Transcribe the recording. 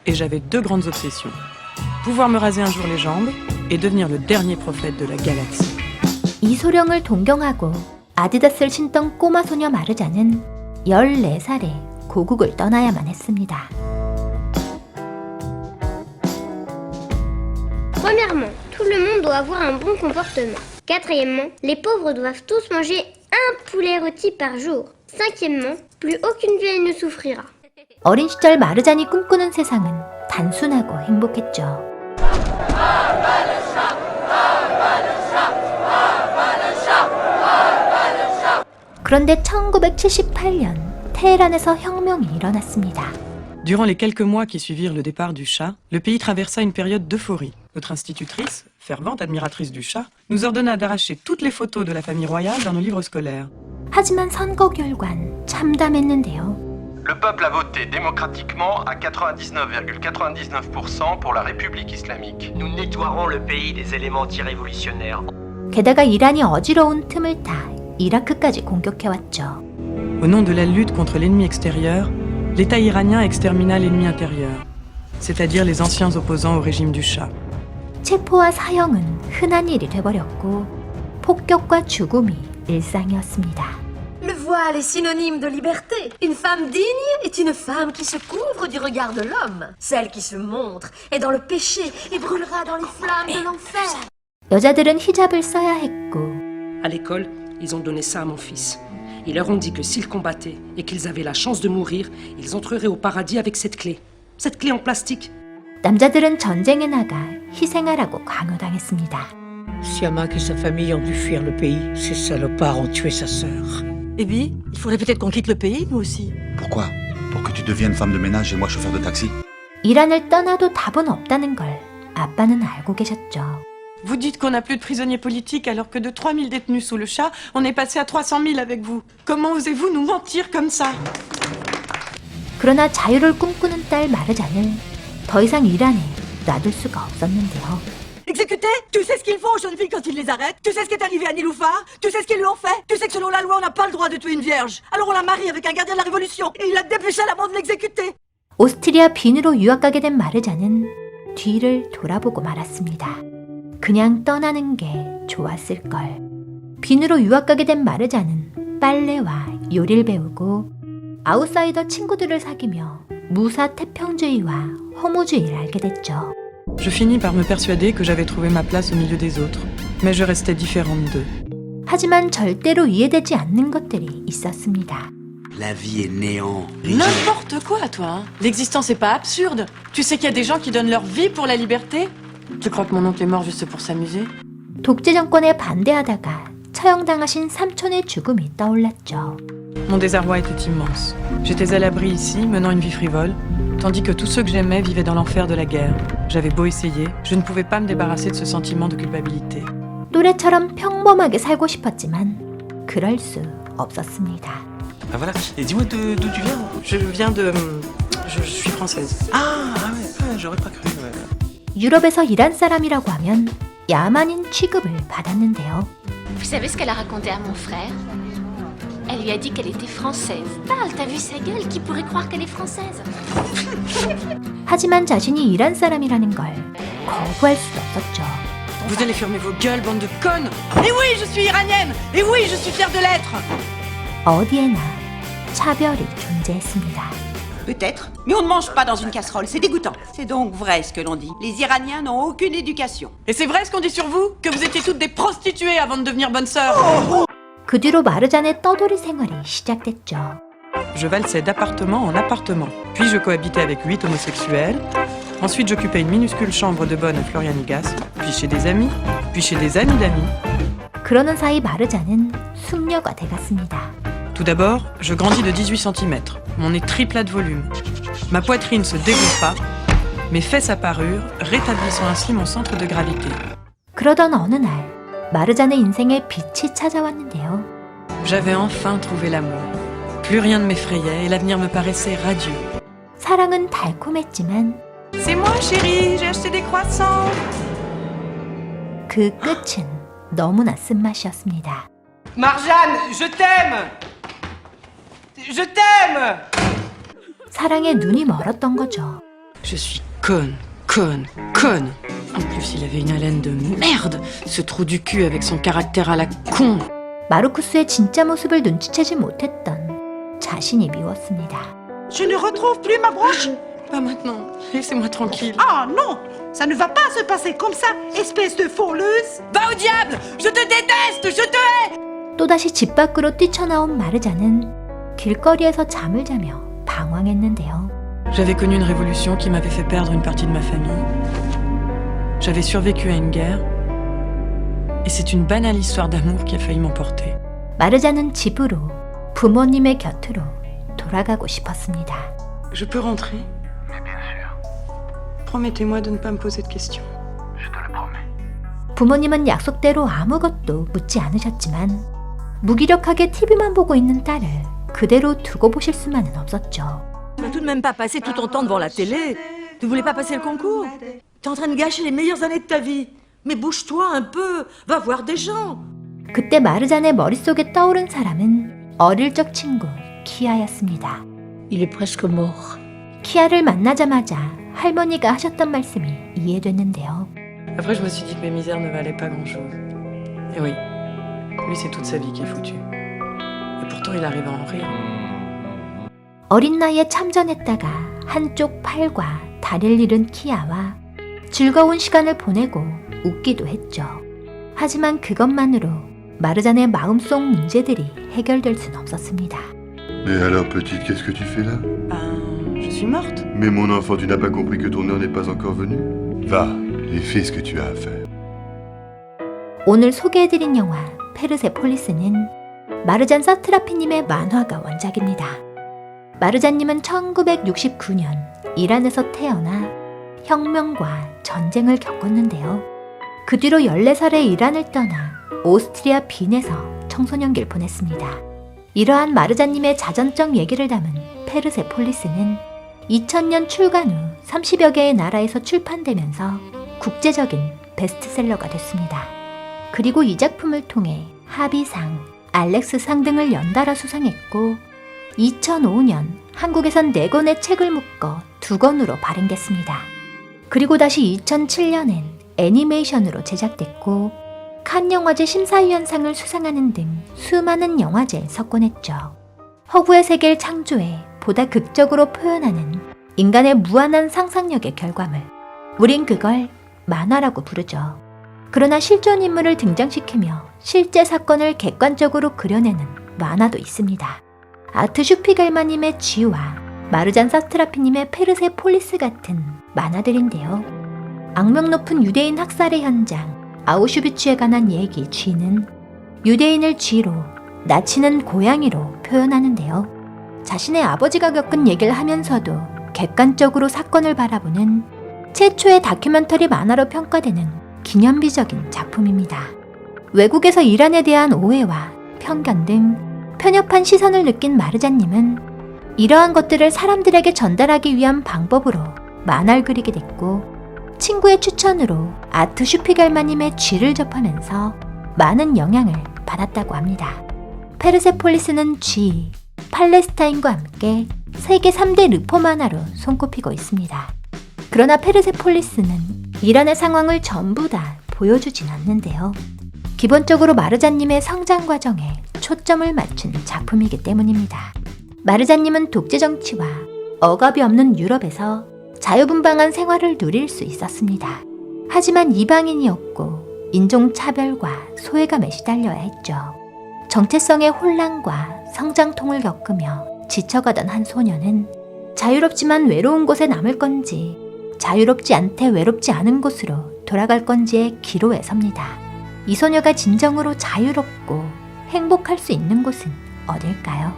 et j'avais deux grandes obsessions. Pouvoir me raser un jour les jambes et devenir le dernier prophète de la galaxie. 이소룡을 동경하고 아디다스를 신던 꼬마 소녀 마르자는 14살에 고국을 떠나야만 했습니다. Premièrement, tout le monde doit avoir un bon comportement. Quatrièmement, les pauvres doivent tous manger un poulet rôti par jour. Cinquièmement, plus aucune vieille ne souffrira. 어린 시절 마르잔이 꿈꾸는 세상은 단순하고 행복했죠. 그런데 1978년 테헤란에서 혁명이 일어났습니다. Durant les quelques mois qui suivirent le départ du Shah, le pays traversa une période d'euphorie. Notre institutrice, fervente admiratrice du Shah, nous ordonna d'arracher toutes les photos de la famille royale dans nos livres scolaires. 하지만 선거 결과는 참담했는데요. Le peuple a voté démocratiquement à 99,99% pour la République islamique. Nous nettoierons le pays des éléments anti-révolutionnaires. 게다가 이란이 어지러운 틈을 타 이라크까지 공격해왔죠. Au nom de la lutte contre l'ennemi extérieur, l'État iranien extermina l'ennemi intérieur, c'est-à-dire les anciens opposants au régime du Shah. 체포와 사형은 흔한 일이 돼버렸고 폭격과 죽음이 일상이었습니다. Le voile est synonyme de liberté. Une femme digne est une femme qui se couvre du regard de l'homme. Celle qui se montre est dans le péché et brûlera dans les flammes de l'enfer. 여자들은 히잡을 써야 했고 À l'école, ils ont donné ça à mon fils. Ils leur ont dit que s'ils combattaient et qu'ils avaient la chance de mourir, ils entreraient au paradis avec cette clé. Cette clé en plastique. 남자들은 전쟁에 나가 희생하라고 강요당했습니다. Siamak et sa famille ont dû fuir le pays. Ces salopards ont tué sa sœur. Eh bien, il faudrait peut-être qu'on quitte le pays, nous aussi. Pourquoi? Pour que tu deviennes femme de ménage et moi chauffeur de taxi? 이란을 떠나도 답은 없다는 걸 아빠는 알고 계셨죠. Vous dites qu'on n'a plus de prisonniers politiques alors que de 3000 détenus sous le Shah, on est passé à 300 000 avec vous. Comment osez-vous nous mentir comme ça? 그러나 자유를 꿈꾸는 딸 마르잔을 더 이상 이란에 놔둘 수가 없었는데요. Exécuté? Tu sais ce qu'ils font aux jeunes filles quand ils les arrêtent? Tu sais ce qui est arrivé à Niloufar? Tu sais ce qu'ils lui ont fait? Tu sais que selon la loi, on n'a pas le droit de tuer une vierge. Alors on la marie avec un gardien de la Révolution et il a dépêché à la mort de l'exécuter. 오스트리아 빈으로 유학 가게 된 마르잔은 뒤를 돌아보고 말았습니다. 그냥 떠나는 게 좋았을걸. 빈으로 유학 가게 된 마르잔은 빨래와 요리를 배우고 아웃사이더 친구들을 사귀며 무사 태평주의와 허무주의를 알게 됐죠. Je finis par me persuader que j'avais trouvé ma place au milieu des autres, mais je restais différente d'eux. 하지만 절대로 이해되지 않는 것들이 있었습니다. La vie est néant. N'importe quoi, toi. Hein. L'existence est pas absurde. Tu sais qu'il y a des gens qui donnent leur vie pour la liberté? Tu crois que mon oncle est mort juste pour s'amuser? 독재 정권에 반대하다가 처형당하신 삼촌의 죽음이 떠올랐죠. Mon désarroi était immense. J'étais à l'abri ici, menant une vie frivole, tandis que tous ceux que j'aimais vivaient dans l'enfer de la guerre. J'avais beau essayer, je ne pouvais pas me débarrasser de ce sentiment de culpabilité. 노래처럼 평범하게 살고 싶었지만 그럴 수 없었습니다. Ah voilà. Et dis-moi d'où tu viens? Je viens de... Je suis française. Ah ouais, j'aurais pas cru. Ouais. 유럽에서 이란 사람이라고 하면 야만인 취급을 받았는데요. Vous savez ce qu'elle a raconté à mon frère? Elle lui a dit qu'elle était française. Parle, t'as vu sa gueule? Qui pourrait croire qu'elle est française? 하지만 자신이 이란 사람이라는 걸 거부할 수도 없었죠. Vous allez fermer vos gueules, bande de connes! Et oui, je suis iranienne! Et oui, je suis fière de l'être! 어디에나 차별이 존재했습니다. Peut-être, mais on ne mange pas dans une casserole, c'est dégoûtant. C'est donc vrai ce que l'on dit. Les Iraniens n'ont aucune éducation. Et c'est vrai ce qu'on dit sur vous? Que vous étiez toutes des prostituées avant de devenir bonnes sœurs? 그 뒤로 마르잔의 떠돌이 생활이 시작됐죠. Je valsais d'appartement en appartement. Puis je cohabitais avec 8 homosexuels. Ensuite j'occupais une minuscule chambre de bonne à Florianigas. Puis chez des amis. Puis chez des amis d'amis. 그러는 사이 마르잔은 숙녀가 돼갔습니다. Tout d'abord, je grandis de 18 cm. Mon nez tripla de volume. Ma poitrine se dégonfla. Mes fesses apparurent, rétablissant ainsi mon centre de gravité. 그러던 어느 날 마르잔의 인생에 빛이 찾아왔는데요. J'avais enfin trouvé l'amour. Plus rien ne m'effrayait et l'avenir me paraissait radieux. 사랑은 달콤했지만 C'est moi, chérie, j'ai acheté des croissants. 그 끝은 너무나 쓴맛이었습니다. Marjane, je t'aime! Je t'aime! 사랑에 눈이 멀었던 거죠. Je suis conne. En plus, il avait une haleine de merde. Ce trou du cul avec son caractère à la con. 마르쿠스의 진짜 모습을 눈치채지 못했던 자신이 미웠습니다. Je ne retrouve plus ma broche. Pas maintenant. Laissez-moi tranquille. Ah non, ça ne va pas se passer comme ça, espèce de fourleuse. Va au diable! Je te déteste! Je te hais! 또다시 집 밖으로 뛰쳐나온 마르자는 길거리에서 잠을 자며 방황했는데요. J'avais connu une révolution qui m'avait fait perdre une partie de ma famille. J'avais survécu à une guerre. Et c'est une banale histoire d'amour qui a failli m'emporter. 마르자는 집으로, 부모님의 곁으로 돌아가고 싶었습니다. Je peux rentrer? Mais bien sûr, Promettez-moi de ne pas me poser de questions. je te le promets. 부모님은 약속대로 아무것도 묻지 않으셨지만 무기력하게 TV만 보고 있는 딸을 그대로 두고 보실 수만은 없었죠. Tu vas tout de même pas passer tout ton temps devant la télé. Tu voulais pas passer le concours? T'es en train de gâcher les meilleures années de ta vie. Mais bouge-toi un peu. Va voir des gens. 그때 마르잔의 머릿속에 떠오른 사람은 어릴 적 친구 키아였습니다. Il est presque mort. 키아를 만나자마자 할머니가 하셨던 말씀이 이해됐는데요. Après, je me suis dit que mes misères ne valaient pas grand-chose. Et oui, lui, c'est toute sa vie qui est foutue. Et pourtant, il arrive à en rire. 어린 나이에 참전했다가 한쪽 팔과 다리를 잃은 키아와 즐거운 시간을 보내고 웃기도 했죠. 하지만 그것만으로 마르잔의 마음속 문제들이 해결될 순 없었습니다. Mais alors, petite, qu'est-ce que tu fais là? Je suis morte. Mais mon enfant, tu n'as pas compris que ton heure n'est pas encore venue? Va, et fais ce que tu as à faire. 오늘 소개해드린 영화 페르세폴리스는 마르잔 사트라피님의 만화가 원작입니다. 마르잔님은 1969년 이란에서 태어나 혁명과 전쟁을 겪었는데요. 그 뒤로 14살에 이란을 떠나 오스트리아 빈에서 청소년기를 보냈습니다. 이러한 마르잔님의 자전적 얘기를 담은 페르세폴리스는 2000년 출간 후 30여 개의 나라에서 출판되면서 국제적인 베스트셀러가 됐습니다. 그리고 이 작품을 통해 하비상, 알렉스상 등을 연달아 수상했고 2005년 한국에선 4권의 책을 묶어 2권으로 발행됐습니다. 그리고 다시 2007년엔 애니메이션으로 제작됐고 칸 영화제 심사위원상을 수상하는 등 수많은 영화제에 석권했죠. 허구의 세계를 창조해 보다 극적으로 표현하는 인간의 무한한 상상력의 결과물. 우린 그걸 만화라고 부르죠. 그러나 실존 인물을 등장시키며 실제 사건을 객관적으로 그려내는 만화도 있습니다. 아트 슈피겔만님의 쥐와 마르잔 사트라피님의 페르세폴리스 같은 만화들인데요. 악명 높은 유대인 학살의 현장 아우슈비츠에 관한 얘기 쥐는 유대인을 쥐로, 나치는 고양이로 표현하는데요. 자신의 아버지가 겪은 얘기를 하면서도 객관적으로 사건을 바라보는 최초의 다큐멘터리 만화로 평가되는 기념비적인 작품입니다. 외국에서 이란에 대한 오해와 편견 등 편협한 시선을 느낀 마르잔님은 이러한 것들을 사람들에게 전달하기 위한 방법으로 만화를 그리게 됐고 친구의 추천으로 아트 슈피겔만님의 쥐를 접하면서 많은 영향을 받았다고 합니다. 페르세폴리스는 쥐, 팔레스타인과 함께 세계 3대 르포 만화로 손꼽히고 있습니다. 그러나 페르세폴리스는 이란의 상황을 전부 다 보여주진 않는데요. 기본적으로 마르잔님의 성장 과정에 초점을 맞춘 작품이기 때문입니다. 마르잔님은 독재 정치와 억압이 없는 유럽에서 자유분방한 생활을 누릴 수 있었습니다. 하지만 이방인이었고 인종차별과 소외감에 시달려야 했죠. 정체성의 혼란과 성장통을 겪으며 지쳐가던 한 소녀는 자유롭지만 외로운 곳에 남을 건지 자유롭지 않되 외롭지 않은 곳으로 돌아갈 건지의 기로에 섭니다. 이 소녀가 진정으로 자유롭고 행복할 수 있는 곳은 어딜까요?